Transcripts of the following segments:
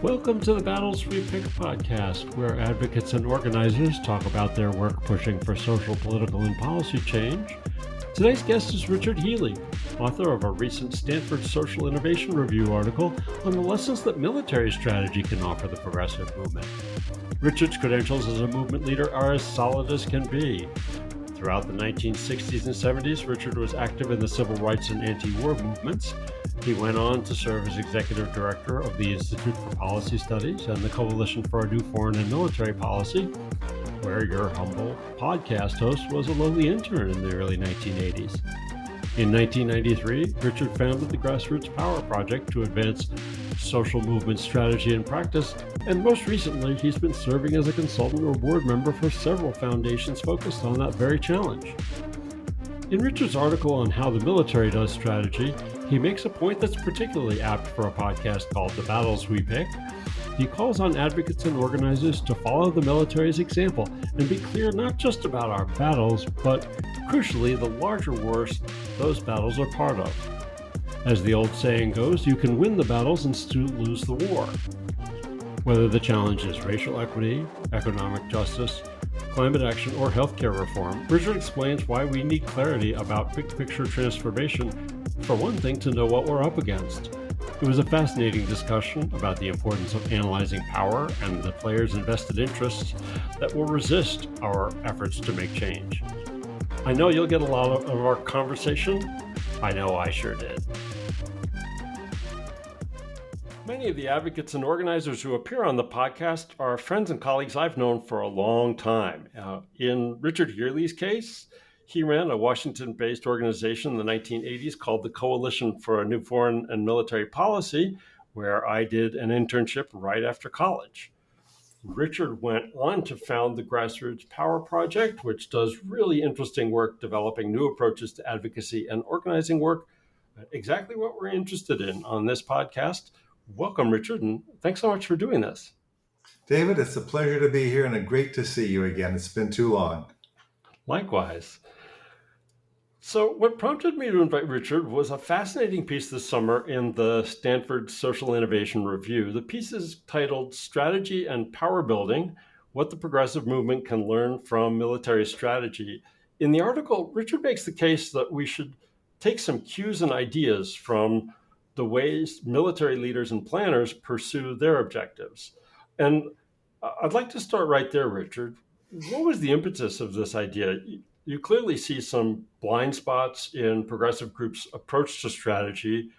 Welcome to the Battles We Pick podcast, where advocates and organizers talk about their work pushing for social, political, and policy change. Today's guest is Richard Healey, author of a recent Stanford Social Innovation Review article on the lessons that military strategy can offer the progressive movement. Richard's credentials as a movement leader are as solid as can be. Throughout the 1960s and 70s, Richard was active in the civil rights and anti-war movements. He went on to serve as executive director of the Institute for Policy Studies and the Coalition for a New Foreign and Military Policy, where your humble podcast host was a lowly intern in the early 1980s. In 1993, Richard founded the Grassroots Power Project to advance social movement strategy and practice, and most recently, he's been serving as a consultant or board member for several foundations focused on that very challenge. In Richard's article on how the military does strategy, he makes a point that's particularly apt for a podcast called The Battles We Pick. He calls on advocates and organizers to follow the military's example and be clear not just about our battles, but crucially, the larger wars those battles are part of. As the old saying goes, you can win the battles and still lose the war. Whether the challenge is racial equity, economic justice, climate action, or healthcare reform, Richard explains why we need clarity about big picture transformation, for one thing, to know what we're up against. It was a fascinating discussion about the importance of analyzing power and the players' invested interests that will resist our efforts to make change. I know you'll get a lot of our conversation. I know I sure did. Many of the advocates and organizers who appear on the podcast are friends and colleagues I've known for a long time. In Richard Healey's case, he ran a Washington-based organization in the 1980s called the Coalition for a New Foreign and Military Policy, where I did an internship right after college. Richard went on to found the Grassroots Power Project, which does really interesting work developing new approaches to advocacy and organizing work, exactly what we're interested in on this podcast. Welcome, Richard, and thanks so much for doing this. David, it's a pleasure to be here and great to see you again. It's been too long. Likewise. So what prompted me to invite Richard was a fascinating piece this summer in the Stanford Social Innovation Review. The piece is titled Strategy and Power Building, What the Progressive Movement Can Learn from Military Strategy. In the article, Richard makes the case that we should take some cues and ideas from the ways military leaders and planners pursue their objectives. And I'd like to start right there, Richard. What was the impetus of this idea? You clearly see some blind spots in progressive groups' approach to strategy.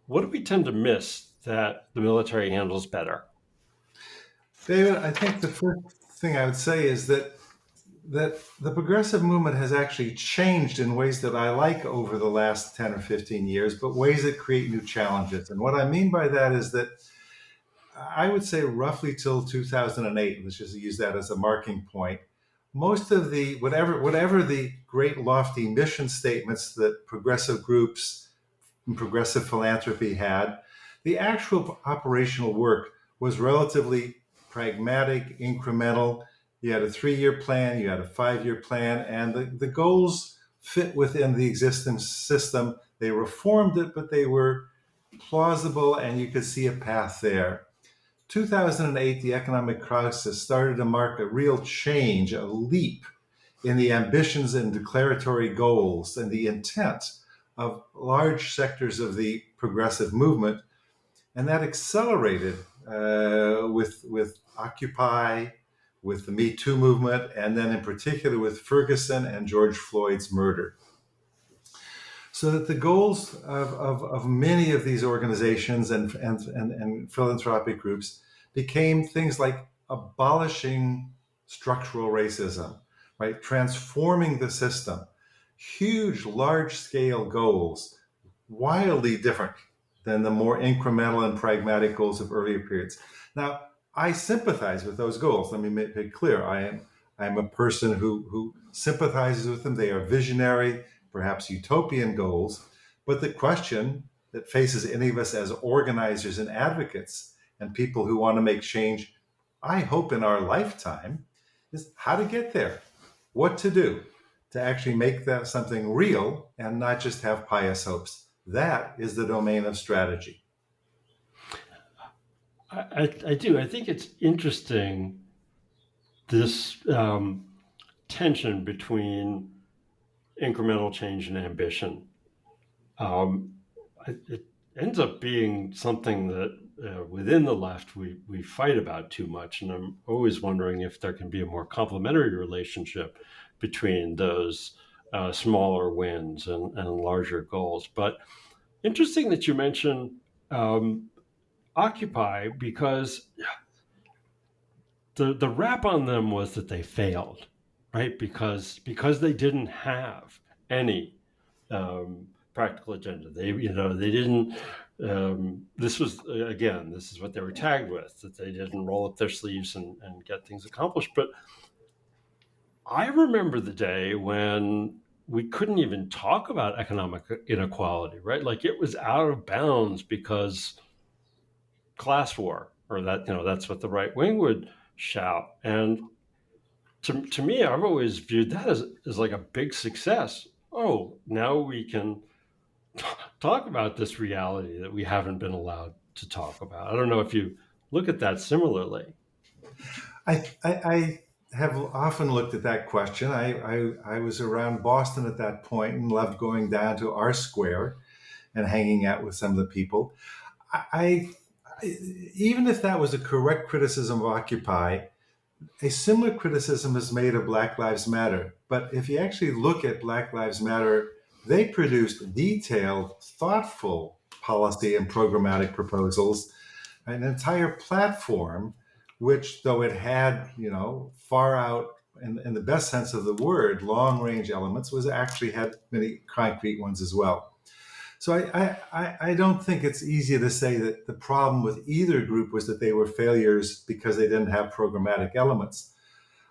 What do we tend to miss that the military handles better? David, I think the first thing I would say is that the progressive movement has actually changed in ways that I like over the last 10 or 15 years, but ways that create new challenges. And what I mean by that is that I would say roughly till 2008, let's just use that as a marking point, most of the, whatever the great lofty mission statements that progressive groups and progressive philanthropy had, the actual operational work was relatively pragmatic, incremental. You had a 3-year plan, you had a 5-year plan, and the goals fit within the existing system. They reformed it, but they were plausible and you could see a path there. 2008, the economic crisis started to mark a real change, a leap in the ambitions and declaratory goals and the intent of large sectors of the progressive movement. And that accelerated with Occupy, with the Me Too movement, and then in particular with Ferguson and George Floyd's murder. So that the goals of many of these organizations and philanthropic groups became things like abolishing structural racism, right? Transforming the system, huge, large-scale goals, wildly different than the more incremental and pragmatic goals of earlier periods. Now, I sympathize with those goals. Let me make it clear. I am a person who sympathizes with them. They are visionary, perhaps utopian goals. But the question that faces any of us as organizers and advocates and people who want to make change, I hope in our lifetime, is how to get there, what to do to actually make that something real and not just have pious hopes. That is the domain of strategy. I do. I think it's interesting, this tension between incremental change and ambition. Um, it ends up being something that within the left we fight about too much. And I'm always wondering if there can be a more complementary relationship between those smaller wins and larger goals. But interesting that you mentioned um, Occupy, because the rap on them was that they failed, right? Because they didn't have any practical agenda. They didn't. This was again, this is what they were tagged with, that they didn't roll up their sleeves and get things accomplished. But I remember the day when we couldn't even talk about economic inequality, right? Like it was out of bounds because class war, or that's what the right wing would shout. And to me, I've always viewed that as like a big success. Oh, now we can talk about this reality that we haven't been allowed to talk about. I don't know if you look at that similarly. I have often looked at that question. I was around Boston at that point and loved going down to our square and hanging out with some of the people. I even if that was a correct criticism of Occupy, a similar criticism is made of Black Lives Matter. But if you actually look at Black Lives Matter, they produced detailed, thoughtful policy and programmatic proposals, an entire platform, which, though it had, far out, in the best sense of the word, long range elements, was actually had many concrete ones as well. So I don't think it's easy to say that the problem with either group was that they were failures because they didn't have programmatic elements.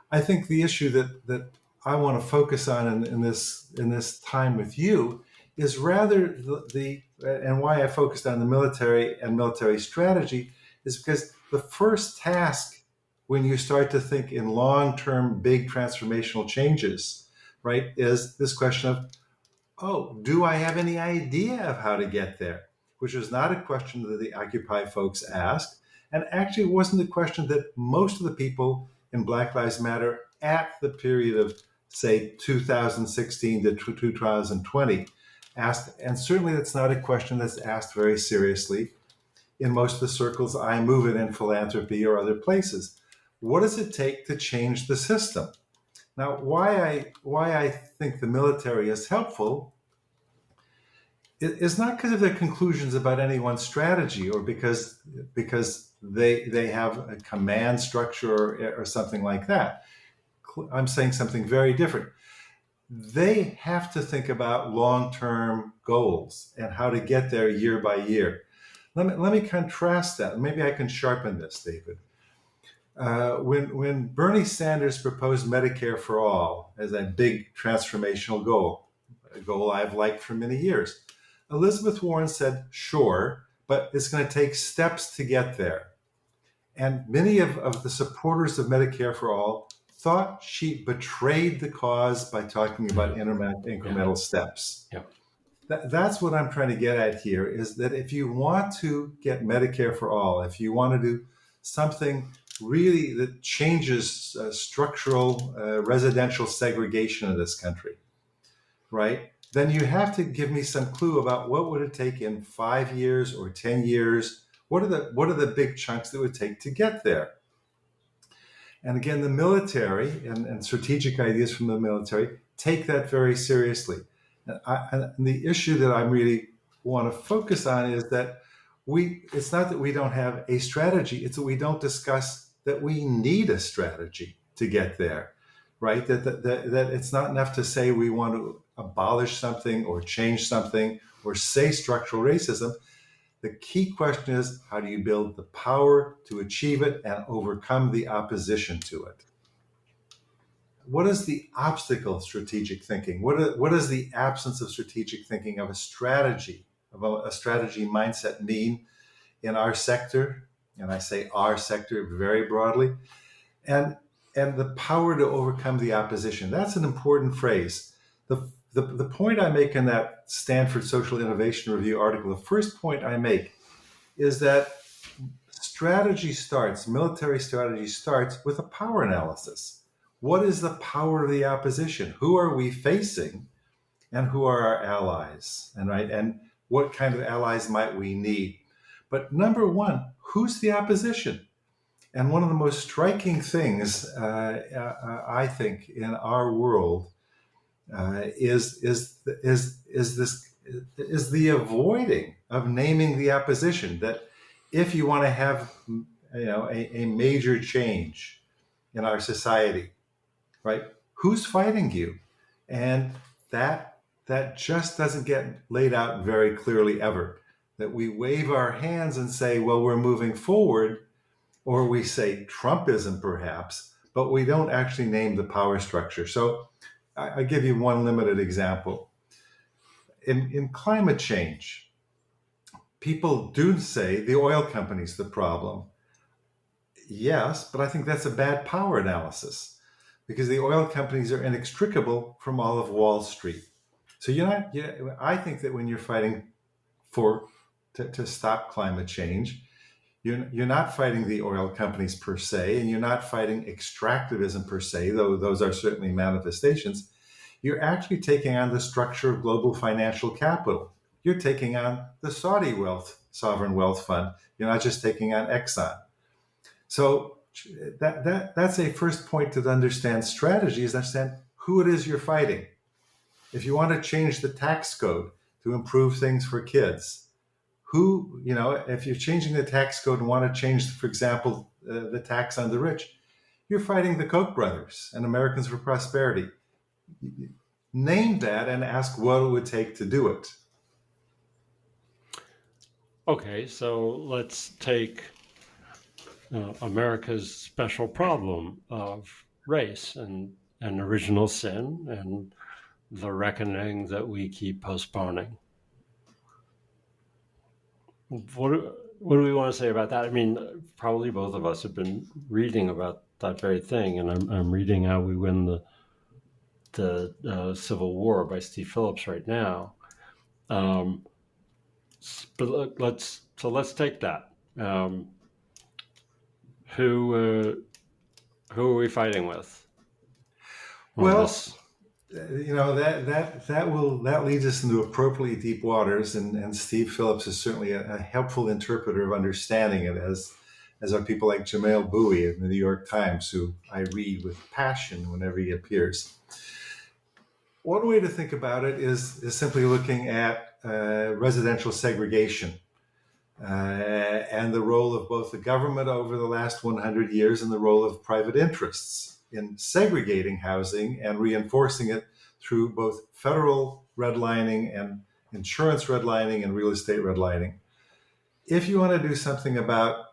I think the issue that I want to focus on in this time with you is rather and why I focused on the military and military strategy is because the first task when you start to think in long-term big transformational changes, right, is this question of, oh, do I have any idea of how to get there? Which was not a question that the Occupy folks asked, and actually wasn't a question that most of the people in Black Lives Matter at the period of, say, 2016 to 2020 asked. And certainly that's not a question that's asked very seriously in most of the circles I move in philanthropy or other places. What does it take to change the system? Now, why I think the military is helpful is not because of their conclusions about any one strategy or because they have a command structure or something like that. I'm saying something very different. They have to think about long-term goals and how to get there year by year. Let me contrast that. Maybe I can sharpen this, David. When Bernie Sanders proposed Medicare for all as a big transformational goal, a goal I've liked for many years, Elizabeth Warren said, sure, but it's going to take steps to get there. And many of the supporters of Medicare for all thought she betrayed the cause by talking about incremental steps. Yeah. That's what I'm trying to get at here, is that if you want to get Medicare for all, if you want to do something really that changes structural residential segregation in this country, right, then you have to give me some clue about what would it take in 5 years or 10 years. What are the big chunks that would take to get there? And again, the military and strategic ideas from the military take that very seriously. And the issue that I really want to focus on is that it's not that we don't have a strategy, it's that we don't discuss that we need a strategy to get there, right? That it's not enough to say we want to abolish something or change something or say structural racism. The key question is, how do you build the power to achieve it and overcome the opposition to it? What is the obstacle of strategic thinking? What is the absence of strategic thinking of a strategy mindset mean in our sector? And I say our sector very broadly. And the power to overcome the opposition. That's an important phrase. The point I make in that Stanford Social Innovation Review article, the first point I make is that military strategy starts with a power analysis. What is the power of the opposition? Who are we facing, and who are our allies? And what kind of allies might we need? But number one, who's the opposition? And one of the most striking things, I think, in our world is the avoiding of naming the opposition. That if you want to have, a major change in our society, right? Who's fighting you? And that just doesn't get laid out very clearly ever. That we wave our hands and say, well, we're moving forward, or we say Trumpism perhaps, but we don't actually name the power structure. So I give you one limited example. In climate change, people do say the oil company's the problem. Yes, but I think that's a bad power analysis, because the oil companies are inextricable from all of Wall Street. So I think that when you're fighting to stop climate change, you're not fighting the oil companies per se, and you're not fighting extractivism per se, though those are certainly manifestations. You're actually taking on the structure of global financial capital. You're taking on the Saudi sovereign wealth fund. You're not just taking on Exxon. So that's a first point to understand strategy, is understand who it is you're fighting. If you want to change the tax code to improve things for kids, if you're changing the tax code and want to change, for example, the tax on the rich, you're fighting the Koch brothers and Americans for Prosperity. Name that and ask what it would take to do it. Okay, so let's take America's special problem of race and original sin and the reckoning that we keep postponing. What do we want to say about that? I mean, probably both of us have been reading about that very thing, and I'm reading How We Win the Civil War by Steve Phillips right now. But let's take that. Who are we fighting with? Well, that leads us into appropriately deep waters, and Steve Phillips is certainly a helpful interpreter of understanding it, as are people like Jamel Bowie of the New York Times, who I read with passion whenever he appears. One way to think about it is simply looking at residential segregation and the role of both the government over the last 100 years and the role of private interests in segregating housing and reinforcing it through both federal redlining and insurance redlining and real estate redlining. If you want to do something about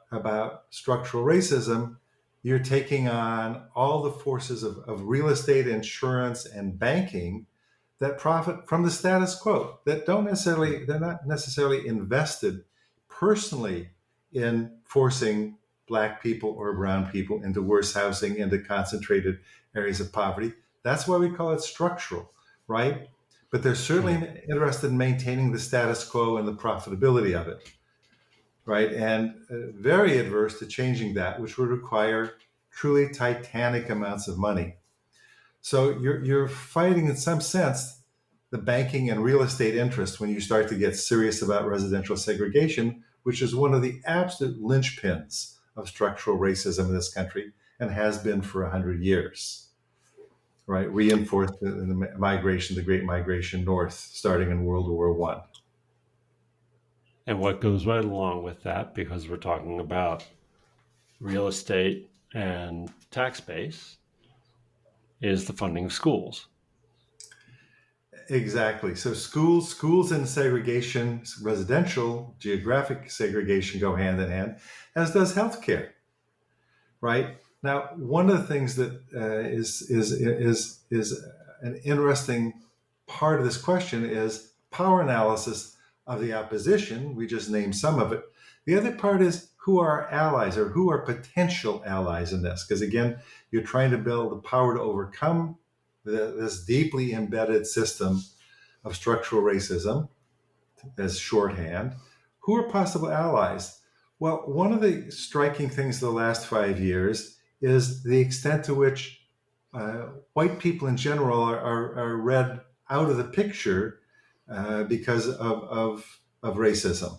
structural racism, you're taking on all the forces of real estate, insurance, and banking that profit from the status quo, they're not necessarily invested personally in forcing Black people or brown people into worse housing, into concentrated areas of poverty. That's why we call it structural, right? But they're certainly interested in maintaining the status quo and the profitability of it, right? And very adverse to changing that, which would require truly titanic amounts of money. So you're fighting, in some sense, the banking and real estate interest when you start to get serious about residential segregation, which is one of the absolute linchpins of structural racism in this country and has been for 100 years, right? Reinforced in the migration, the Great Migration North, starting in World War I. And what goes right along with that, because we're talking about real estate and tax base, is the funding of schools. Exactly. So schools and segregation, residential, geographic segregation go hand in hand, as does healthcare. Right? Now, one of the things that is an interesting part of this question is power analysis of the opposition. We just named some of it. The other part is who are our allies, or who are potential allies in this? Because again, you're trying to build the power to overcome this deeply embedded system of structural racism as shorthand. Who are possible allies? Well, one of the striking things of the last 5 years is the extent to which white people in general are read out of the picture because of racism.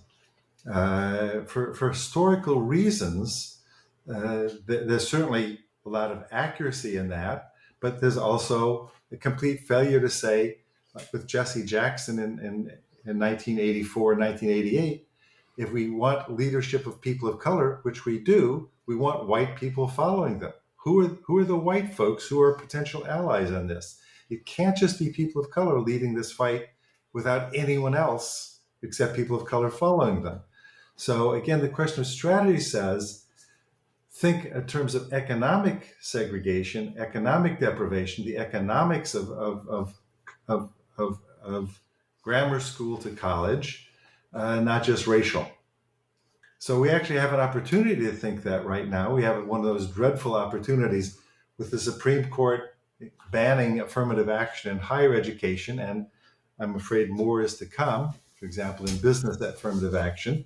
For historical reasons, there's certainly a lot of accuracy in that, but there's also a complete failure to say, like with Jesse Jackson in 1984, 1988, if we want leadership of people of color, which we do, we want white people following them. Who are the white folks who are potential allies in this? It can't just be people of color leading this fight without anyone else except people of color following them. So again, the question of strategy says, think in terms of economic segregation, economic deprivation, the economics of grammar school to college, not just racial. So we actually have an opportunity to think that right now. We have one of those dreadful opportunities with the Supreme Court banning affirmative action in higher education, and I'm afraid more is to come, for example, in business affirmative action.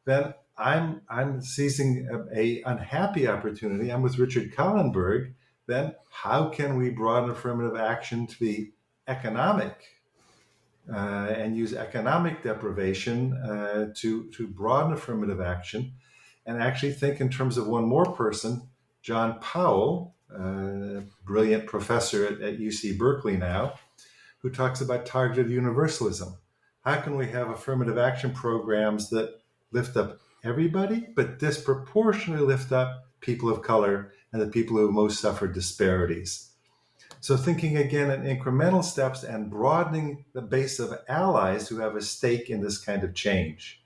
Then I'm seizing a unhappy opportunity. I'm with Richard Kallenberg. Then how can we broaden affirmative action to be economic and use economic deprivation to broaden affirmative action, and actually think in terms of one more person, John Powell, brilliant professor at UC Berkeley now, who talks about targeted universalism. How can we have affirmative action programs that lift up everybody, but disproportionately lift up people of color and the people who most suffer disparities? So thinking again in incremental steps and broadening the base of allies who have a stake in this kind of change.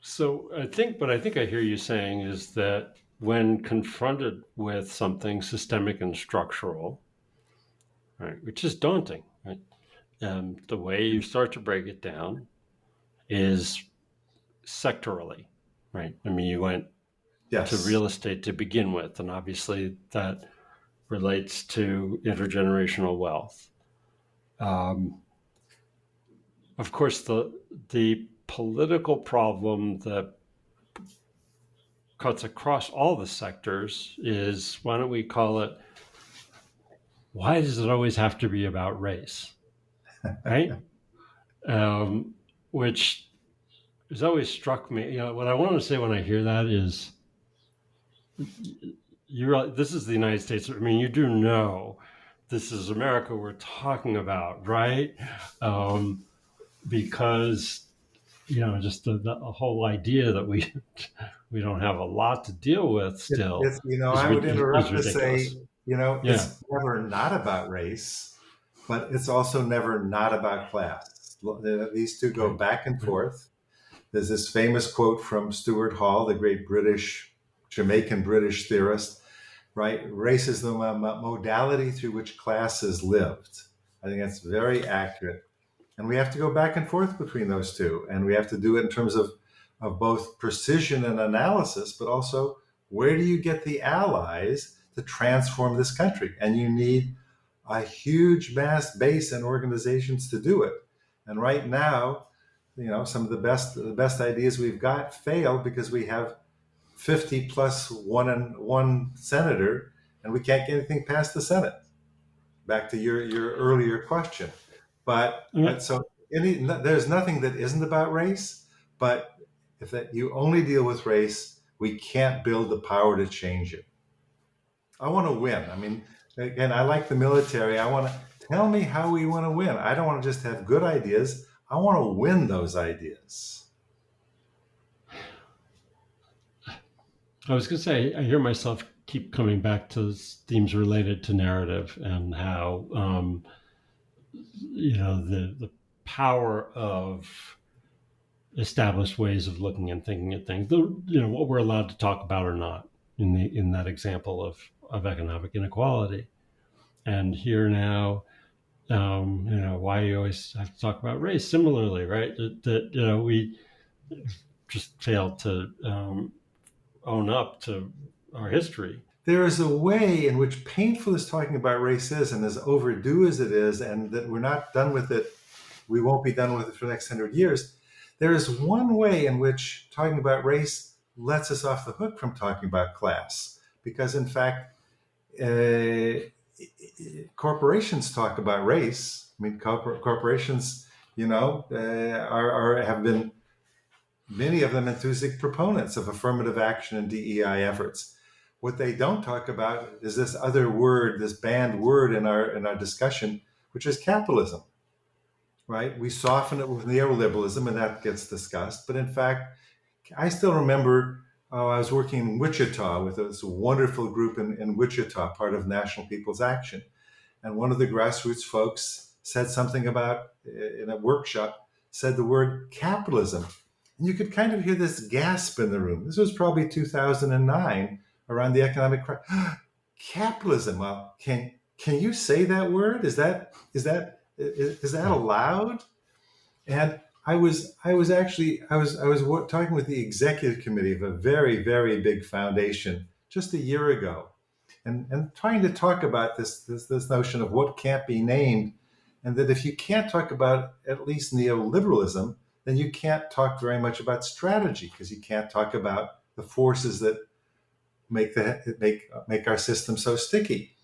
So I think I hear you saying is that when confronted with something systemic and structural, right, which is daunting, right, the way you start to break it down is sectorally, right? I mean, you went to real estate to begin with, and obviously that relates to intergenerational wealth. Of course, the political problem that cuts across all the sectors is, why don't we call it, why does it always have to be about race, right? Which has always struck me. You know, what I want to say when I hear that is, this is the United States. I mean, you do know this is America we're talking about, right? Because, you know, just the whole idea that we don't have a lot to deal with still. I would interrupt to say, it's never not about race, but it's also never not about class. These two go back and forth. There's this famous quote from Stuart Hall, the great Jamaican British theorist, right? Race is the modality through which class is lived. I think that's very accurate. And we have to go back and forth between those two. And we have to do it in terms of both precision and analysis, but also where do you get the allies to transform this country? And you need a huge mass base and organizations to do it. And right now, some of the best ideas we've got fail because we have 50 plus one senator, and we can't get anything past the Senate. Back to your earlier question. But so there's nothing that isn't about race, but if you only deal with race, we can't build the power to change it. I want to win. I mean, again, I like the military. I want to tell me how we want to win. I don't want to just have good ideas. I want to win those ideas. I was going to say, I hear myself keep coming back to themes related to narrative and how, the power of established ways of looking and thinking at things, what we're allowed to talk about or not in that example of economic inequality. And here now, why you always have to talk about race similarly, right? That we just failed to own up to our history. There is a way in which painful as talking about race is, and as overdue as it is, and that we're not done with it, we won't be done with it for the next 100 years. There is one way in which talking about race lets us off the hook from talking about class, because in fact, corporations talk about race. I mean, corporations, have been, many of them, enthusiastic proponents of affirmative action and DEI efforts. What they don't talk about is this other word, this banned word in our discussion, which is capitalism. Right? We soften it with neoliberalism, and that gets discussed. But in fact, I still remember I was working in Wichita with this wonderful group in Wichita, part of National People's Action. And one of the grassroots folks said something about, in a workshop, said the word capitalism. And you could kind of hear this gasp in the room. This was probably 2009, around the economic crisis. Capitalism. Well, can you say that word? Is that allowed? And I was talking with the executive committee of a very, very big foundation just a year ago, and trying to talk about this notion of what can't be named, and that if you can't talk about at least neoliberalism, then you can't talk very much about strategy, because you can't talk about the forces that make our system so sticky.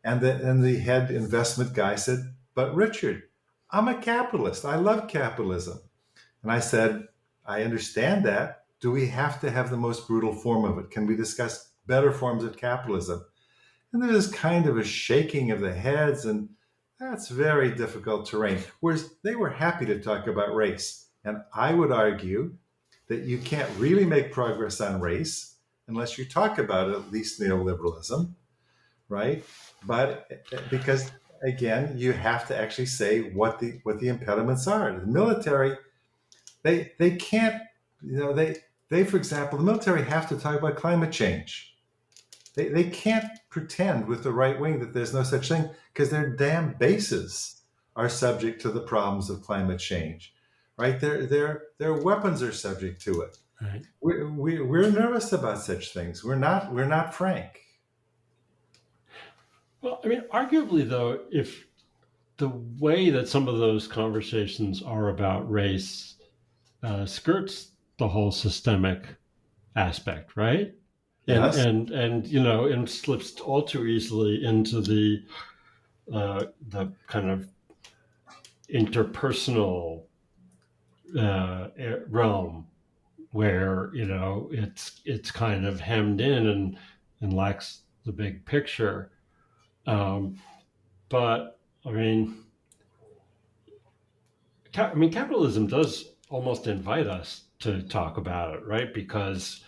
And the head investment guy said, "But Richard, I'm a capitalist. I love capitalism." And I said, "I understand that. Do we have to have the most brutal form of it? Can we discuss better forms of capitalism?" And there's kind of a shaking of the heads, and that's very difficult terrain. Whereas they were happy to talk about race. And I would argue that you can't really make progress on race unless you talk about at least neoliberalism, right? But because, again, you have to actually say what the impediments are. The military, they can't, they for example, the military have to talk about climate change. They can't pretend with the right wing that there's no such thing, because their damn bases are subject to the problems of climate change, right? Their weapons are subject to it. Right. We're nervous about such things. We're not frank. Well, I mean, arguably, though, if the way that some of those conversations are about race skirts the whole systemic aspect, right? Yes. And slips all too easily into the kind of interpersonal realm, where it's kind of hemmed in and lacks the big picture. But I mean, capitalism does almost invite us to talk about it, right? Because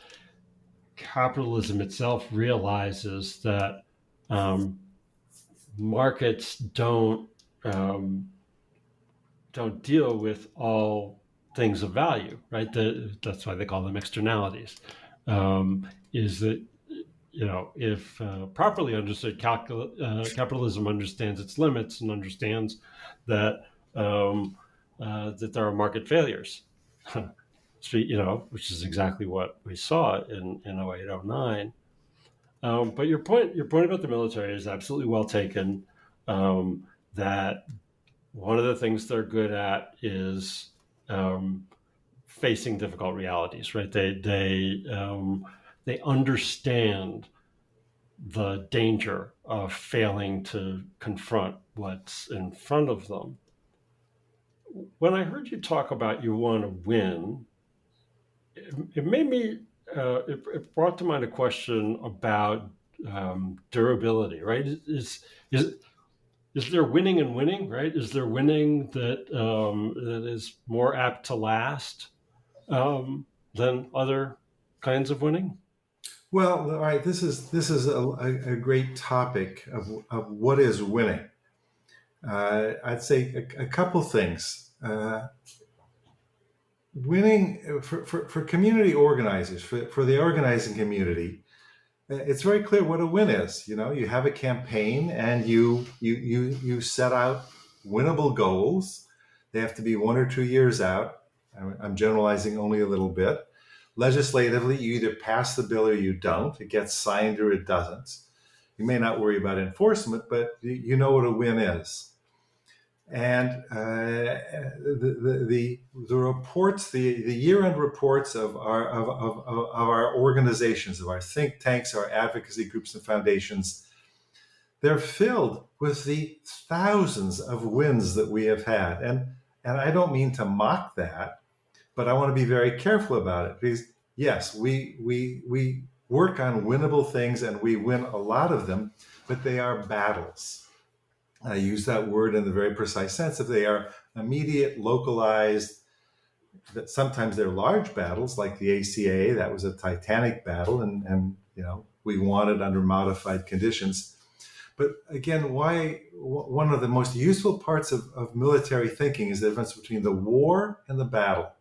capitalism itself realizes that markets don't deal with all things of value, right? That's why they call them externalities. Is that if properly understood, capitalism understands its limits and understands that that there are market failures, which is exactly what we saw in 08, 09. But your point about the military is absolutely well taken. That one of the things they're good at is facing difficult realities, right? They understand the danger of failing to confront what's in front of them. When I heard you talk about you want to win, it made me, it brought to mind a question about durability, right? Is there winning and winning, right? Is there winning that is more apt to last than other kinds of winning? Well, all right. This is a great topic of what is winning. I'd say a couple things. Winning for community organizers, for the organizing community, it's very clear what a win is. You have a campaign and you set out winnable goals. They have to be 1 or 2 years out. I'm generalizing only a little bit. Legislatively, you either pass the bill or you don't. It gets signed or it doesn't. You may not worry about enforcement, but you know what a win is. And the reports, the year-end reports of our organizations, of our think tanks, our advocacy groups and foundations, they're filled with the thousands of wins that we have had. And I don't mean to mock that, but I want to be very careful about it, because yes, we work on winnable things and we win a lot of them, but they are battles. I use that word in the very precise sense that they are immediate, localized, that sometimes they're large battles like the ACA. That was a titanic battle, and we won it under modified conditions. But again, one of the most useful parts of military thinking is the difference between the war and the battle.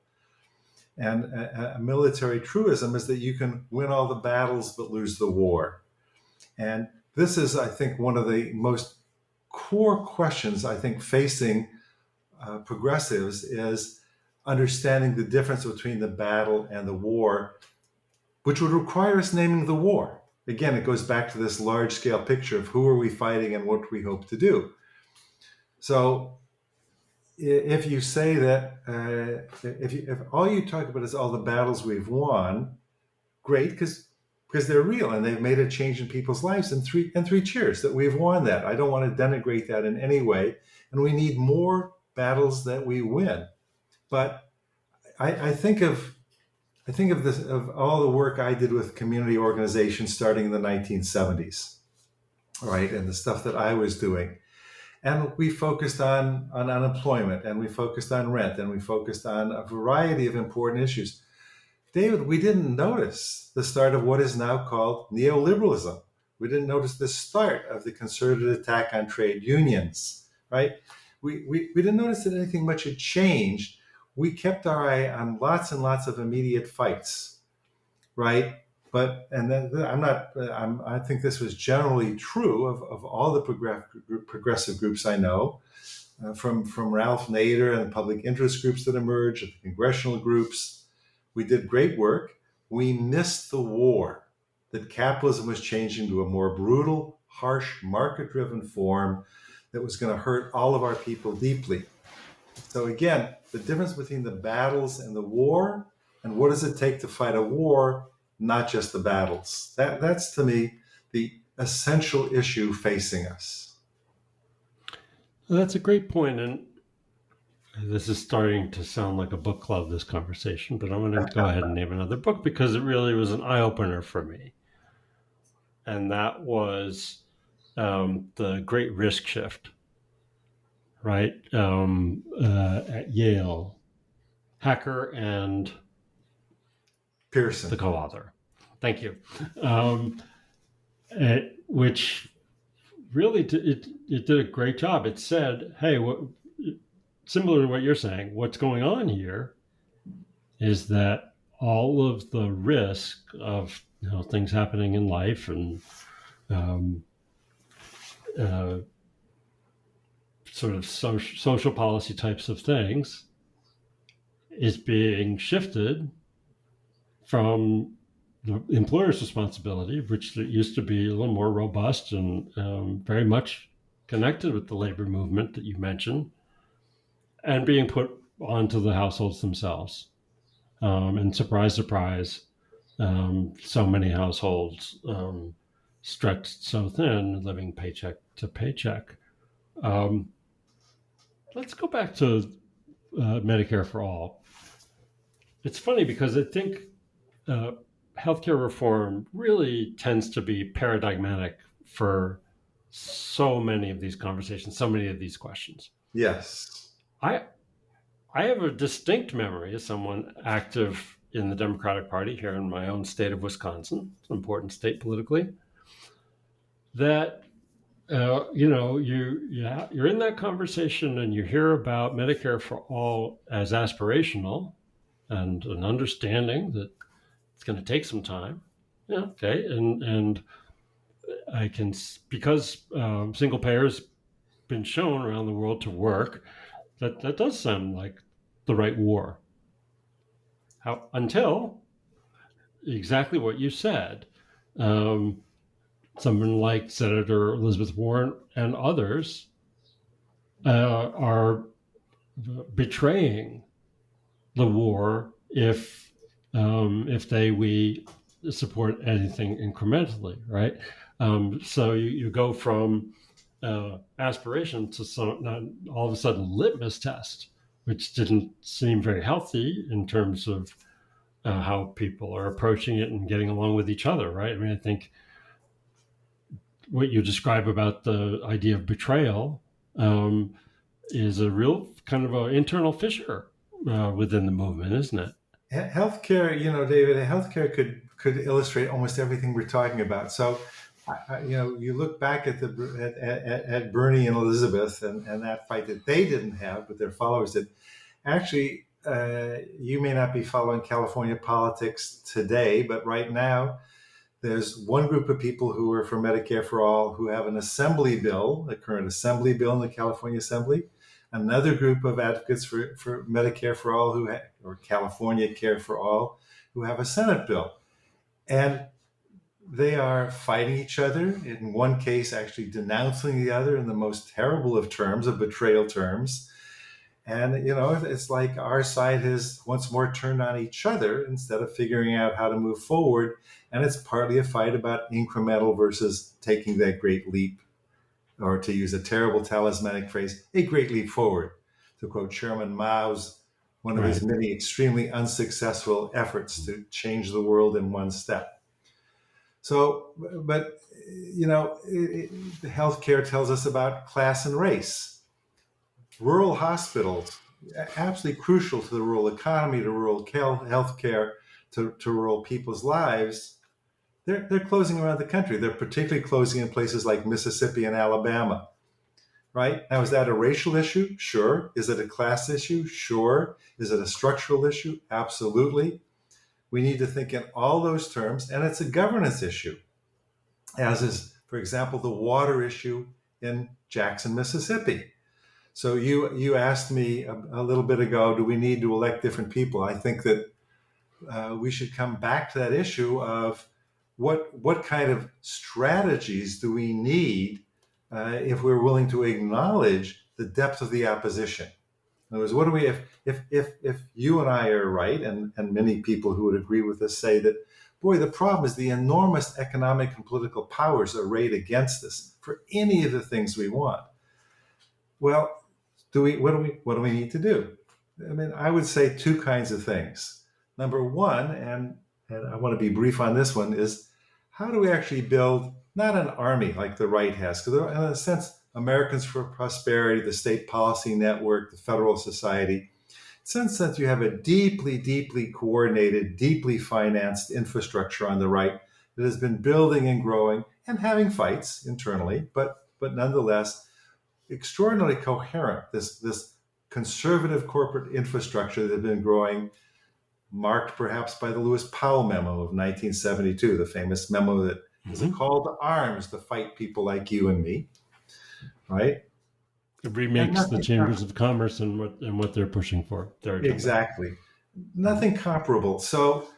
And a military truism is that you can win all the battles but lose the war. And this is, I think, one of the most core questions, I think, facing progressives is understanding the difference between the battle and the war, which would require us naming the war. Again, it goes back to this large-scale picture of who are we fighting and what we hope to do. So if you say that, if all you talk about is all the battles we've won, great, because they're real and they've made a change in people's lives, and three cheers that we've won that. I don't want to denigrate that in any way, and we need more battles that we win. But I think of this, of all the work I did with community organizations starting in the 1970s, right, and the stuff that I was doing. And we focused on unemployment, and we focused on rent, and we focused on a variety of important issues. David, we didn't notice the start of what is now called neoliberalism. We didn't notice the start of the concerted attack on trade unions, right? We didn't notice that anything much had changed. We kept our eye on lots and lots of immediate fights, right? But, and then I think this was generally true of all the progressive groups I know, from Ralph Nader and the public interest groups that emerged, the congressional groups. We did great work. We missed the war, that capitalism was changing to a more brutal, harsh, market-driven form that was going to hurt all of our people deeply. So again, the difference between the battles and the war, and what does it take to fight a war, not just the battles. That's, to me, the essential issue facing us. Well, that's a great point. And this is starting to sound like a book club, this conversation, but I'm going to go ahead and name another book because it really was an eye-opener for me. And that was The Great Risk Shift, right? At Yale. Hacker and Pearson, the co-author. Thank you. Which really it did a great job. It said, hey, similar to what you're saying, what's going on here is that all of the risk of things happening in life and sort of social policy types of things is being shifted from the employer's responsibility, which used to be a little more robust and very much connected with the labor movement that you mentioned, and being put onto the households themselves. And surprise, surprise, so many households stretched so thin, living paycheck to paycheck. Let's go back to Medicare for All. It's funny because I think healthcare reform really tends to be paradigmatic for so many of these conversations, so many of these questions. Yes. I have a distinct memory as someone active in the Democratic Party here in my own state of Wisconsin, it's an important state politically, that you're in that conversation and you hear about Medicare for All as aspirational and an understanding that it's going to take some time. Yeah, okay, and I can, because single payer's been shown around the world to work, that does sound like the right war. Until exactly what you said, someone like Senator Elizabeth Warren and others are betraying the war if we support anything incrementally, right? So you go from aspiration to all of a sudden litmus test, which didn't seem very healthy in terms of how people are approaching it and getting along with each other, right? I mean, I think what you describe about the idea of betrayal is a real kind of an internal fissure within the movement, isn't it? Healthcare, David, healthcare could illustrate almost everything we're talking about. So, you look back at at Bernie and Elizabeth and that fight that they didn't have, but their followers did. Actually, you may not be following California politics today, but right now, there's one group of people who are for Medicare for All who have an assembly bill, a current assembly bill in the California Assembly. Another group of advocates for Medicare for All or California Care for All who have a Senate bill. And they are fighting each other, in one case actually denouncing the other in the most terrible of terms, of betrayal terms. And, it's like our side has once more turned on each other instead of figuring out how to move forward. And it's partly a fight about incremental versus taking that great leap, or to use a terrible talismanic phrase, a great leap forward. To quote Chairman Mao's, one of his many extremely unsuccessful efforts to change the world in one step. So, but, the healthcare tells us about class and race. Rural hospitals, absolutely crucial to the rural economy, to rural healthcare, to rural people's lives. They're closing around the country. They're particularly closing in places like Mississippi and Alabama. Right? Now, is that a racial issue? Sure. Is it a class issue? Sure. Is it a structural issue? Absolutely. We need to think in all those terms, and it's a governance issue, as is, for example, the water issue in Jackson, Mississippi. So you asked me a little bit ago, do we need to elect different people? I think that we should come back to that issue of what kind of strategies do we need if we're willing to acknowledge the depth of the opposition. In other words, what do we if you and I are right, and many people who would agree with us say that, boy, the problem is the enormous economic and political powers arrayed against us for any of the things we want. Well, what do we need to do? I mean, I would say two kinds of things. Number one, and I want to be brief on this one, is how do we actually build not an army like the right has? Because in a sense, Americans for Prosperity, the State Policy Network, the Federal Society, in a sense you have a deeply, deeply coordinated, deeply financed infrastructure on the right that has been building and growing and having fights internally, but nonetheless, extraordinarily coherent, this conservative corporate infrastructure that has been growing, marked perhaps by the Lewis Powell memo of 1972, the famous memo that is a call to arms to fight people like you and me, right? It remakes the chambers of commerce and what they're pushing for. Exactly. Nothing comparable. So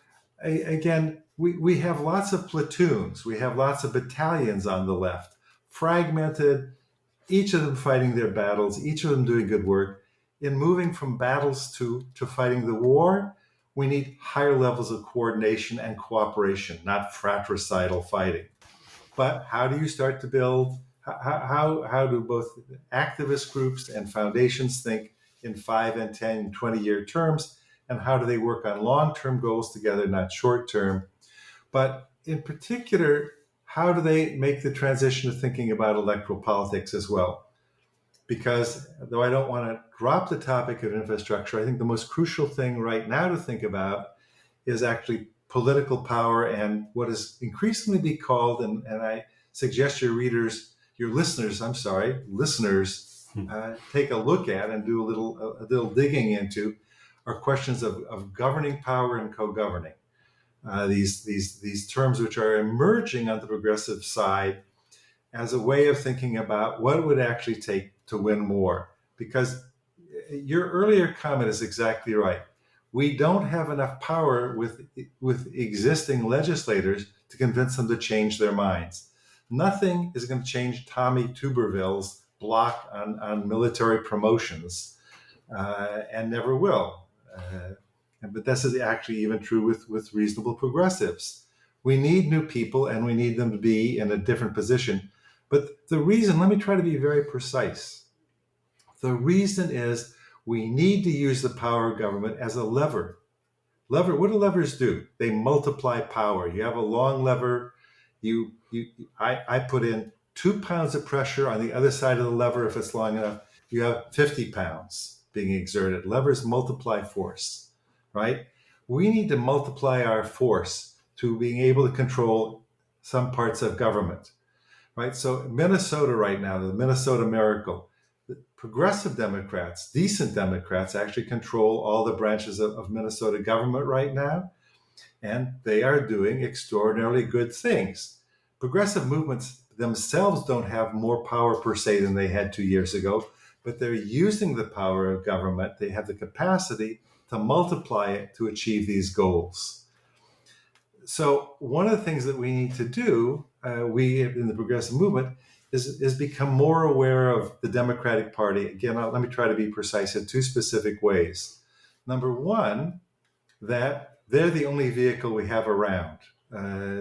again, we have lots of platoons, we have lots of battalions on the left, fragmented, each of them fighting their battles, each of them doing good work. In moving from battles to fighting the war, we need higher levels of coordination and cooperation, not fratricidal fighting. But how do you start to build? How do both activist groups and foundations think in 5 and 10 and 20-year terms? And how do they work on long-term goals together, not short-term? But in particular, how do they make the transition to thinking about electoral politics as well? Because though I don't want to drop the topic of infrastructure, I think the most crucial thing right now to think about is actually political power and what is increasingly be called, and I suggest your listeners, take a look at and do a little digging into, are questions of governing power and co-governing. These terms which are emerging on the progressive side as a way of thinking about what it would actually take to win more. Because your earlier comment is exactly right. We don't have enough power with existing legislators to convince them to change their minds. Nothing is going to change Tommy Tuberville's block on military promotions, and never will. But this is actually even true with reasonable progressives. We need new people, and we need them to be in a different position. But the reason, let me try to be very precise. The reason is we need to use the power of government as a lever. What do levers do? They multiply power. You have a long lever. I put in 2 pounds of pressure on the other side of the lever. If it's long enough, you have 50 pounds being exerted. Levers multiply force, right? We need to multiply our force to being able to control some parts of government, right? So Minnesota right now, the Minnesota miracle, progressive Democrats, decent Democrats actually control all the branches of Minnesota government right now, and they are doing extraordinarily good things. Progressive movements themselves don't have more power per se than they had 2 years ago, but they're using the power of government. They have the capacity to multiply it to achieve these goals. So one of the things that we need to do, we in the progressive movement, is become more aware of the Democratic Party. Again, let me try to be precise in 2 specific ways. Number one, that they're the only vehicle we have around.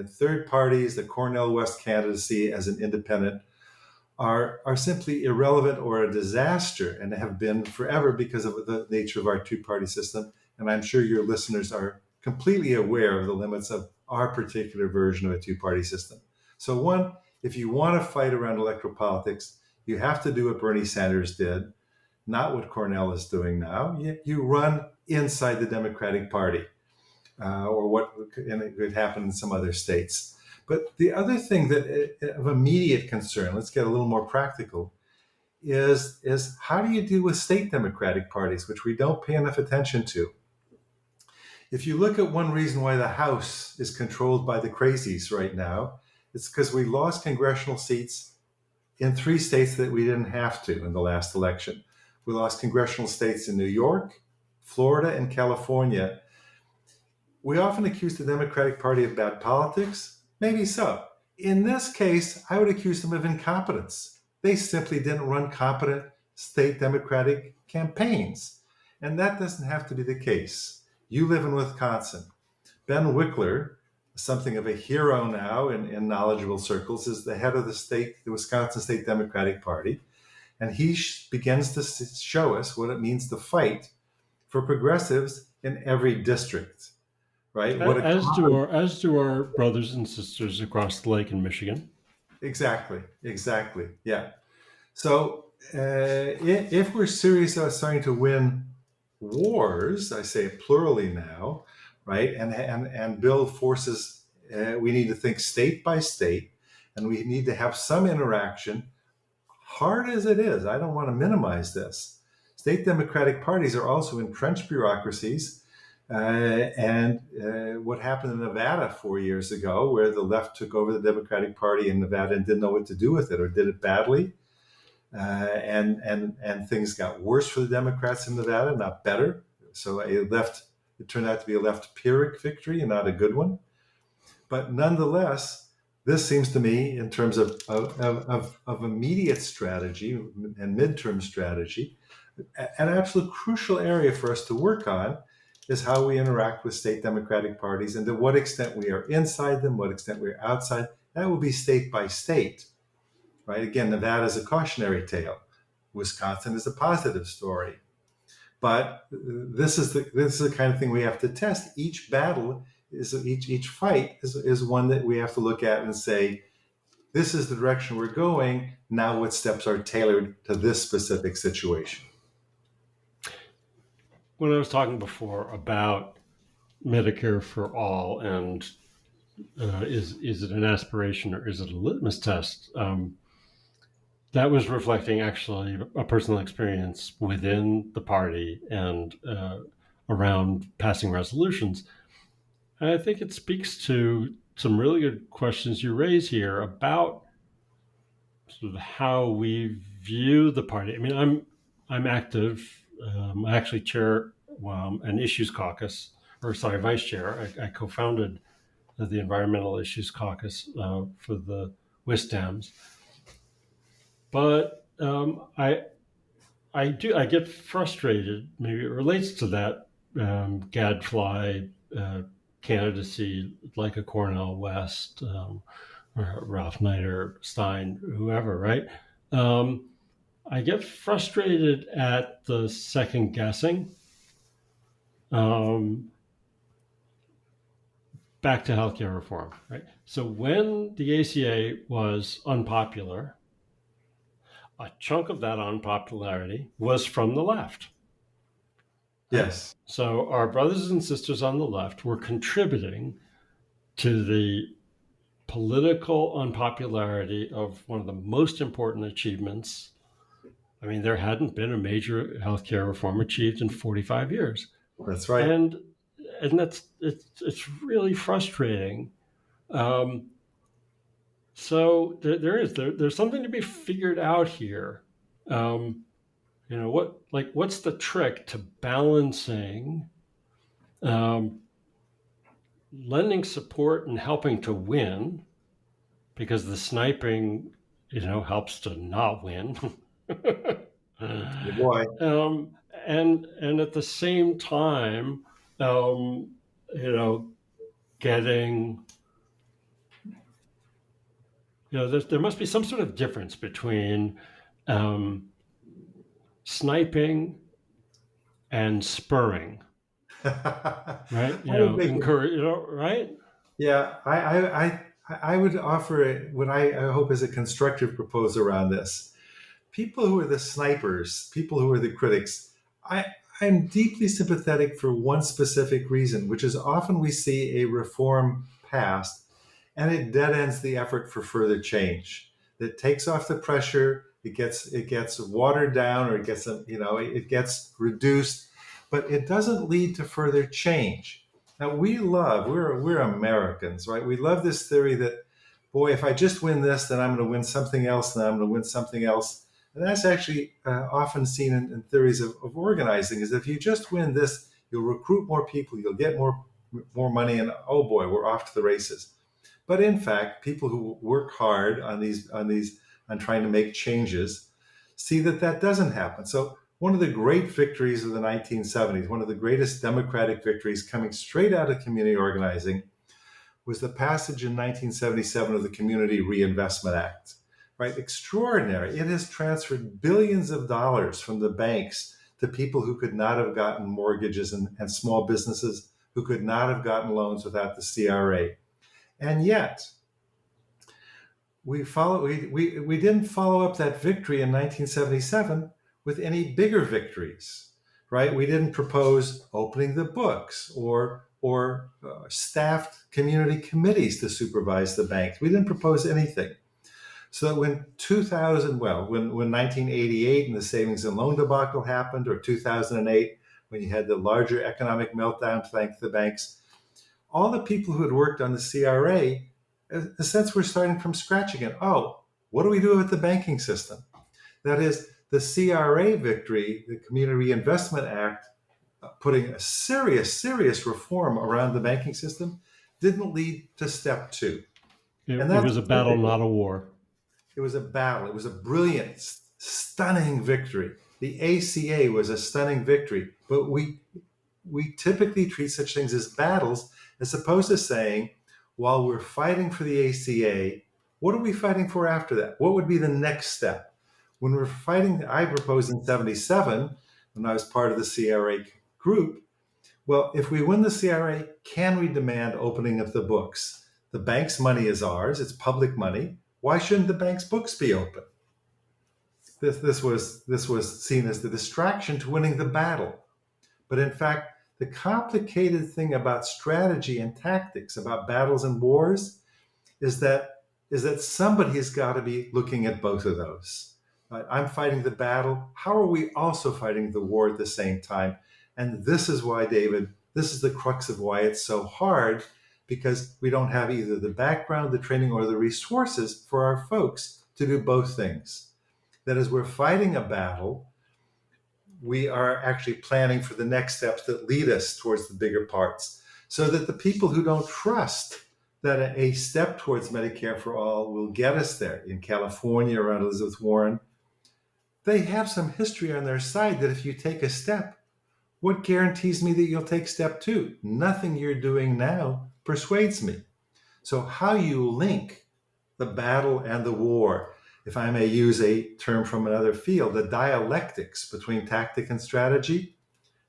Third parties, the Cornel West candidacy as an independent, are simply irrelevant or a disaster, and have been forever because of the nature of our 2-party system. And I'm sure your listeners are completely aware of the limits of our particular version of a 2-party system. So one, if you want to fight around electoral politics, you have to do what Bernie Sanders did, not what Cornel is doing now. You run inside the Democratic Party, or what could happen in some other states. But the other thing that of immediate concern, let's get a little more practical, is how do you deal with state Democratic parties, which we don't pay enough attention to? If you look at one reason why the House is controlled by the crazies right now, it's because we lost congressional seats in 3 states that we didn't have to in the last election. We lost congressional states in New York, Florida, and California. We often accuse the Democratic Party of bad politics. Maybe so. In this case, I would accuse them of incompetence. They simply didn't run competent state Democratic campaigns. And that doesn't have to be the case. You live in Wisconsin. Ben Wickler, something of a hero now in knowledgeable circles, is the head of the Wisconsin State Democratic Party. And he begins to show us what it means to fight for progressives in every district. Right? As do our brothers and sisters across the lake in Michigan. Exactly. Yeah. So if we're serious about starting to win wars, I say it plurally now, right, and build forces, we need to think state by state, and we need to have some interaction. Hard as it is, I don't want to minimize this. State Democratic parties are also entrenched bureaucracies. What happened in Nevada 4 years ago, where the left took over the Democratic Party in Nevada and didn't know what to do with it, or did it badly, and things got worse for the Democrats in Nevada, not better. So it turned out to be a left Pyrrhic victory and not a good one. But nonetheless, this seems to me, in terms of immediate strategy and midterm strategy, an absolute crucial area for us to work on is how we interact with state Democratic parties and to what extent we are inside them, what extent we are outside. That will be state by state, right? Again, Nevada is a cautionary tale. Wisconsin is a positive story. But this is the kind of thing we have to test. Each battle each fight is one that we have to look at and say, this is the direction we're going. Now what steps are tailored to this specific situation? When I was talking before about Medicare for all and is it an aspiration or is it a litmus test? That was reflecting actually a personal experience within the party and around passing resolutions. And I think it speaks to some really good questions you raise here about sort of how we view the party. I mean, I'm active. I actually chair an issues caucus, vice chair. I co-founded the Environmental Issues Caucus for the WISDAMs. But I get frustrated. Maybe it relates to that gadfly candidacy, like a Cornel West, or Ralph Nader, Stein, whoever, right? Um, I get frustrated at the second guessing. Um, Back to healthcare reform, right? So when the ACA was unpopular, a chunk of that unpopularity was from the left. Right? Yes. So our brothers and sisters on the left were contributing to the political unpopularity of one of the most important achievements. I mean, there hadn't been a major healthcare reform achieved in 45 years. That's right. And it's really frustrating. Um, so there's something to be figured out here. Um, what's the trick to balancing um, lending support and helping to win, because the sniping, helps to not win. Boy. um, and at the same time, um, you know, getting, there must be some sort of difference between um, sniping and spurring, right? Encourage, right? Yeah, I would offer what I hope is a constructive proposal around this. People who are the snipers, people who are the critics, I'm deeply sympathetic for one specific reason, which is often we see a reform passed and it dead ends the effort for further change. That takes off the pressure, it gets watered down, or it gets reduced, but it doesn't lead to further change. Now we're Americans, right? We love this theory that, boy, if I just win this, then I'm going to win something else, and I'm going to win something else. And that's actually often seen in theories of organizing, is if you just win this, you'll recruit more people, you'll get more money, and oh boy, we're off to the races. But in fact, people who work hard on trying to make changes see that doesn't happen. So one of the great victories of the 1970s, one of the greatest democratic victories coming straight out of community organizing, was the passage in 1977 of the Community Reinvestment Act. Right? Extraordinary. It has transferred billions of dollars from the banks to people who could not have gotten mortgages, and small businesses who could not have gotten loans without the CRA. And yet, we didn't follow up that victory in 1977 with any bigger victories, right? We didn't propose opening the books or staffed community committees to supervise the banks. We didn't propose anything. So when 1988 and the savings and loan debacle happened, or 2008 when you had the larger economic meltdown thanks to the banks, all the people who had worked on the CRA, in a sense, were starting from scratch again. Oh, what do we do with the banking system? That is, the CRA victory, the Community Reinvestment Act, putting a serious reform around the banking system, didn't lead to step two. It was a battle, not a war. It was a battle. It was a brilliant, stunning victory. The ACA was a stunning victory, but we typically treat such things as battles, as opposed to saying, while we're fighting for the ACA, what are we fighting for after that? What would be the next step? When we're fighting, I proposed in 77, when I was part of the CRA group, well, if we win the CRA, can we demand opening of the books? The bank's money is ours. It's public money. Why shouldn't the bank's books be open? This was seen as the distraction to winning the battle. But in fact, the complicated thing about strategy and tactics, about battles and wars, is that somebody has got to be looking at both of those. Right? I'm fighting the battle. How are we also fighting the war at the same time? And this is why, David, this is the crux of why it's so hard, because we don't have either the background, the training, or the resources for our folks to do both things. That is, we're fighting a battle, we are actually planning for the next steps that lead us towards the bigger parts, so that the people who don't trust that a step towards Medicare for all will get us there, in California around Elizabeth Warren, they have some history on their side that if you take a step, what guarantees me that you'll take step two? Nothing you're doing now persuades me. So how you link the battle and the war, if I may use a term from another field, the dialectics between tactic and strategy,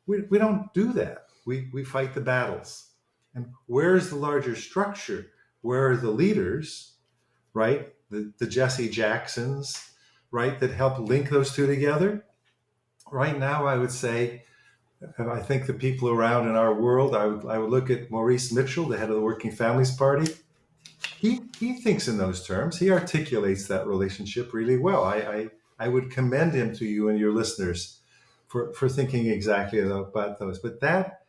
we don't do that. We fight the battles. And where's the larger structure? Where are the leaders, right? The Jesse Jacksons, right, that help link those two together? Right now, I would say, and I think the people around in our world, I would look at Maurice Mitchell, the head of the Working Families Party. He thinks in those terms. He articulates that relationship really well. I would commend him to you and your listeners for thinking exactly about those. But that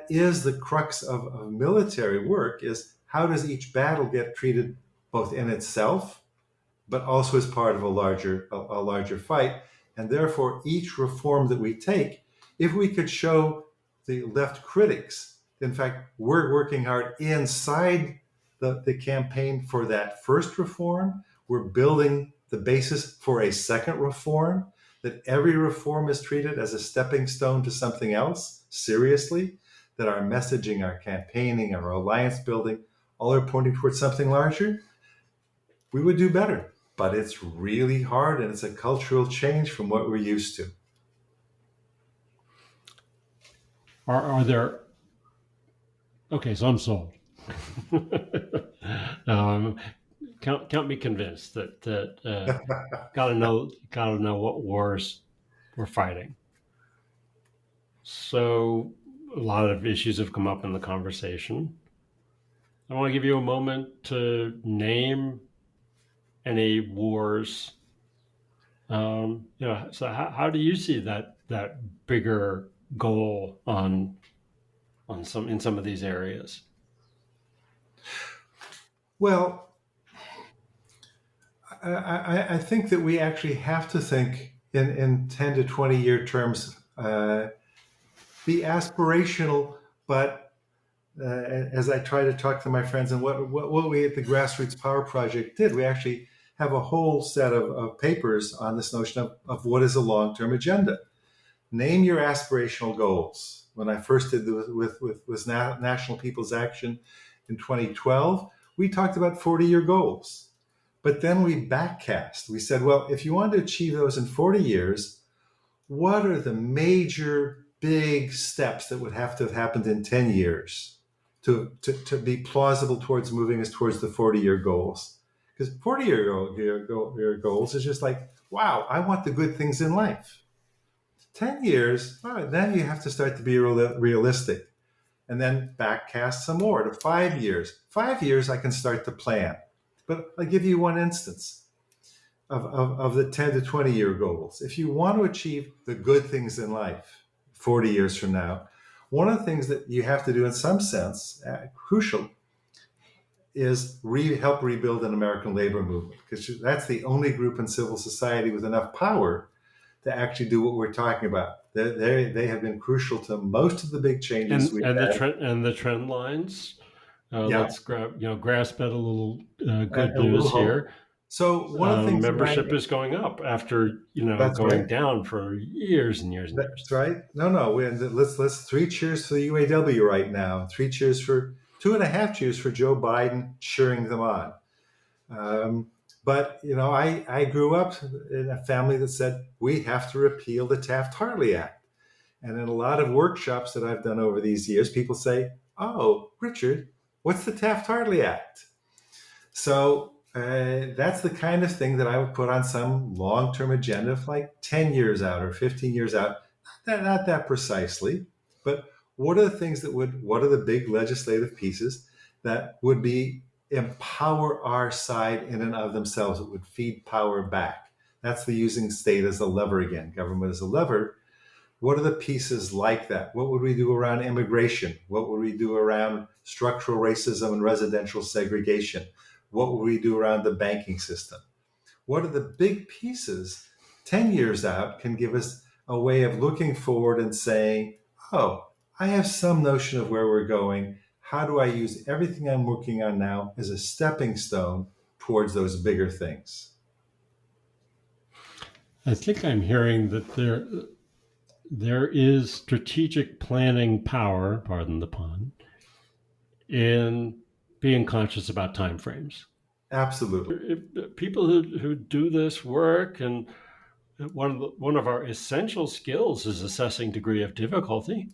is the crux of military work, is how does each battle get treated both in itself, but also as part of a larger fight. And therefore, each reform that we take, if we could show the left critics, in fact, we're working hard inside the campaign for that first reform, we're building the basis for a second reform, that every reform is treated as a stepping stone to something else, seriously, that our messaging, our campaigning, our alliance building, all are pointing towards something larger, we would do better. But it's really hard, and it's a cultural change from what we're used to. Are there? Okay, so I'm sold. Count me convinced that gotta know what wars we're fighting. So a lot of issues have come up in the conversation. I want to give you a moment to name any wars. So how do you see that bigger goal on some of these areas? Well, I think that we actually have to think in 10 to 20 year terms, be aspirational, but as I try to talk to my friends, and what we at the Grassroots Power Project did, we actually have a whole set of papers on this notion of what is a long-term agenda. Name your aspirational goals. When I first did with National People's Action in 2012, we talked about 40-year goals. But then we backcast. We said, well, if you want to achieve those in 40 years, what are the major big steps that would have to have happened in 10 years to be plausible towards moving us towards the 40-year goals? Because 40-year goals is just like, wow, I want the good things in life. 10 years, then you have to start to be realistic. And then backcast some more to 5 years. 5 years, I can start to plan. But I'll give you one instance of the 10 to 20 year goals. If you want to achieve the good things in life 40 years from now, one of the things that you have to do in some sense, crucial, is help rebuild an American labor movement, because that's the only group in civil society with enough power to actually do what we're talking about. They have been crucial to most of the big changes we've had. The trend lines. Yeah. Let's grasp at a little good news here. So one of the things membership is going up after going down for years and years and years. That's right. No. Let's 3 cheers for the UAW right now. 3 cheers for 2.5 cheers for Joe Biden cheering them on. But I grew up in a family that said we have to repeal the Taft-Hartley Act, and in a lot of workshops that I've done over these years, people say, "Oh, Richard, what's the Taft-Hartley Act?" So that's the kind of thing that I would put on some long-term agenda of like 10 years out or 15 years out. Not that precisely, but what are the things what are the big legislative pieces that would empower our side in and of themselves? It would feed power back. That's the using state as a lever again, government as a lever. What are the pieces like that? What would we do around immigration? What would we do around structural racism and residential segregation? What would we do around the banking system? What are the big pieces 10 years out can give us a way of looking forward and saying, oh, I have some notion of where we're going. How do I use everything I'm working on now as a stepping stone towards those bigger things? I think I'm hearing that there is strategic planning power, pardon the pun, in being conscious about timeframes. Absolutely. People who do this work, and one of our essential skills is assessing degree of difficulty,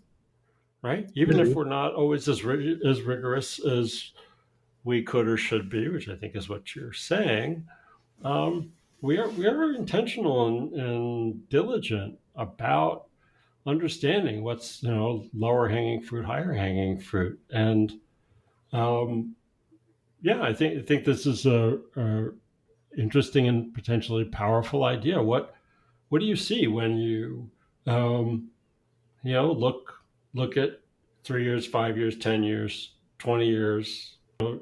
right? Even if we're not always as rigorous as we could or should be, which I think is what you're saying. We are intentional and diligent about understanding what's lower hanging fruit, higher hanging fruit, and um, yeah, I think this is a interesting and potentially powerful idea. What do you see when you um, look at 3 years, 5 years, 10 years, 20 years?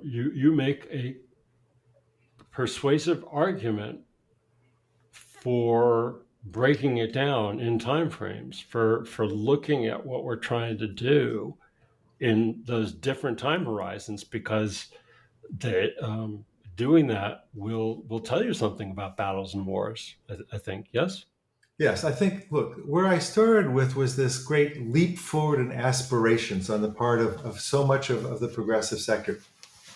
You make a persuasive argument for breaking it down in time frames, for looking at what we're trying to do in those different time horizons, because doing that will tell you something about battles and wars. I think yes. Yes, I think, look, where I started with was this great leap forward in aspirations on the part of so much of the progressive sector.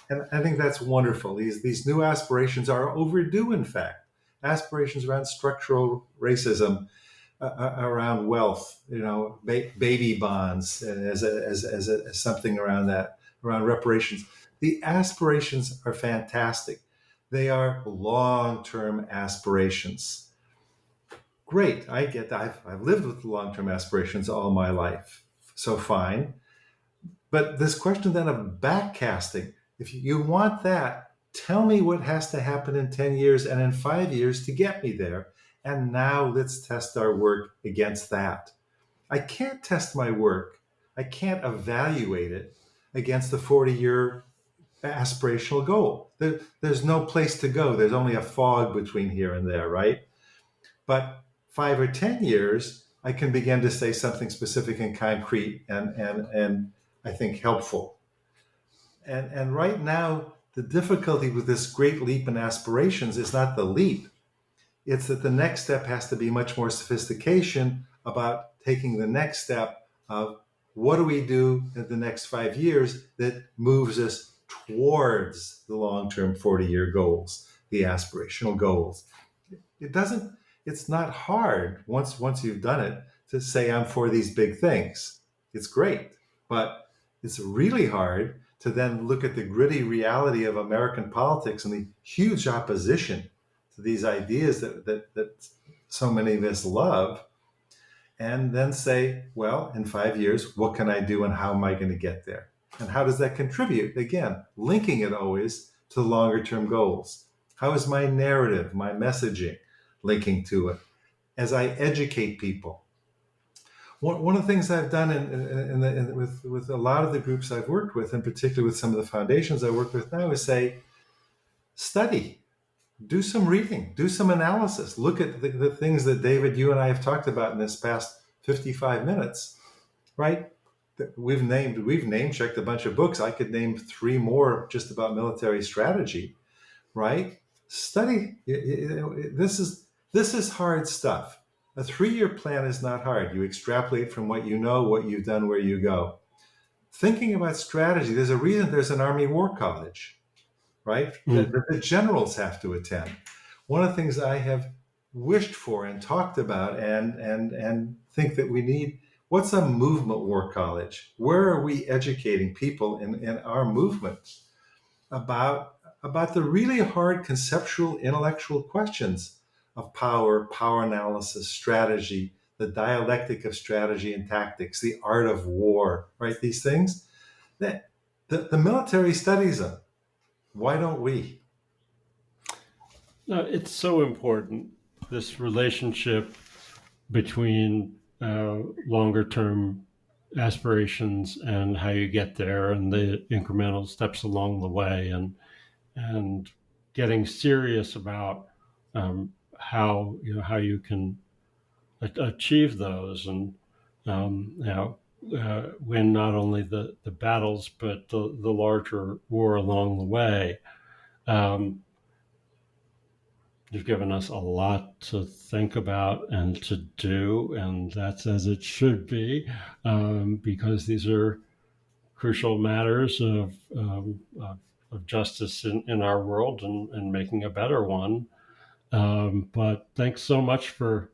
And I think that's wonderful. These new aspirations are overdue, in fact. Aspirations around structural racism, around wealth, baby bonds as something around that, around reparations. The aspirations are fantastic. They are long-term aspirations. Great, I get that. I've lived with long-term aspirations all my life, so fine. But this question then of backcasting, if you want that, tell me what has to happen in 10 years and in 5 years to get me there. And now let's test our work against that. I can't test my work, I can't evaluate it against the 40-year aspirational goal. There's no place to go. There's only a fog between here and there, right? But 5 or 10 years, I can begin to say something specific and concrete and I think helpful. And right now, the difficulty with this great leap in aspirations is not the leap. It's that the next step has to be much more sophistication about taking the next step of what do we do in the next 5 years that moves us towards the long-term 40-year goals, the aspirational goals. It's not hard once you've done it to say I'm for these big things. It's great, but it's really hard to then look at the gritty reality of American politics and the huge opposition to these ideas that so many of us love, and then say, well, in 5 years, what can I do and how am I going to get there? And how does that contribute? Again, linking it always to longer term goals. How is my narrative, my messaging linking to it as I educate people? One of the things I've done with a lot of the groups I've worked with, in particular with some of the foundations I work with now, is say, study, do some reading, do some analysis, look at the things that David, you and I have talked about in this past 55 minutes, right? We've name checked a bunch of books. I could name 3 more just about military strategy, right? Study. This is hard stuff. A 3-year plan is not hard. You extrapolate from what you know, what you've done, where you go. Thinking about strategy, there's a reason there's an Army War College, right? That the generals have to attend. One of the things I have wished for and talked about and think that we need, what's a movement war college? Where are we educating people in our movement about the really hard conceptual, intellectual questions of power analysis, strategy, the dialectic of strategy and tactics, the art of war, right? These things that the military studies them. Why don't we? No, it's so important, this relationship between longer term aspirations and how you get there, and the incremental steps along the way, and getting serious about how you can achieve those, and win not only the battles but the larger war along the way. Um, You've given us a lot to think about and to do, and that's as it should be, because these are crucial matters of justice in our world and making a better one. But thanks so much for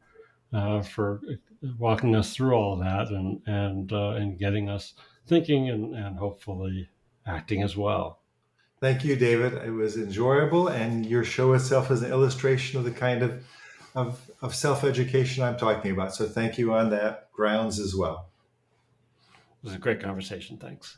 walking us through all of that and getting us thinking and hopefully acting as well. Thank you, David. It was enjoyable, and your show itself is an illustration of the kind of self-education I'm talking about. So thank you on that grounds as well. It was a great conversation. Thanks.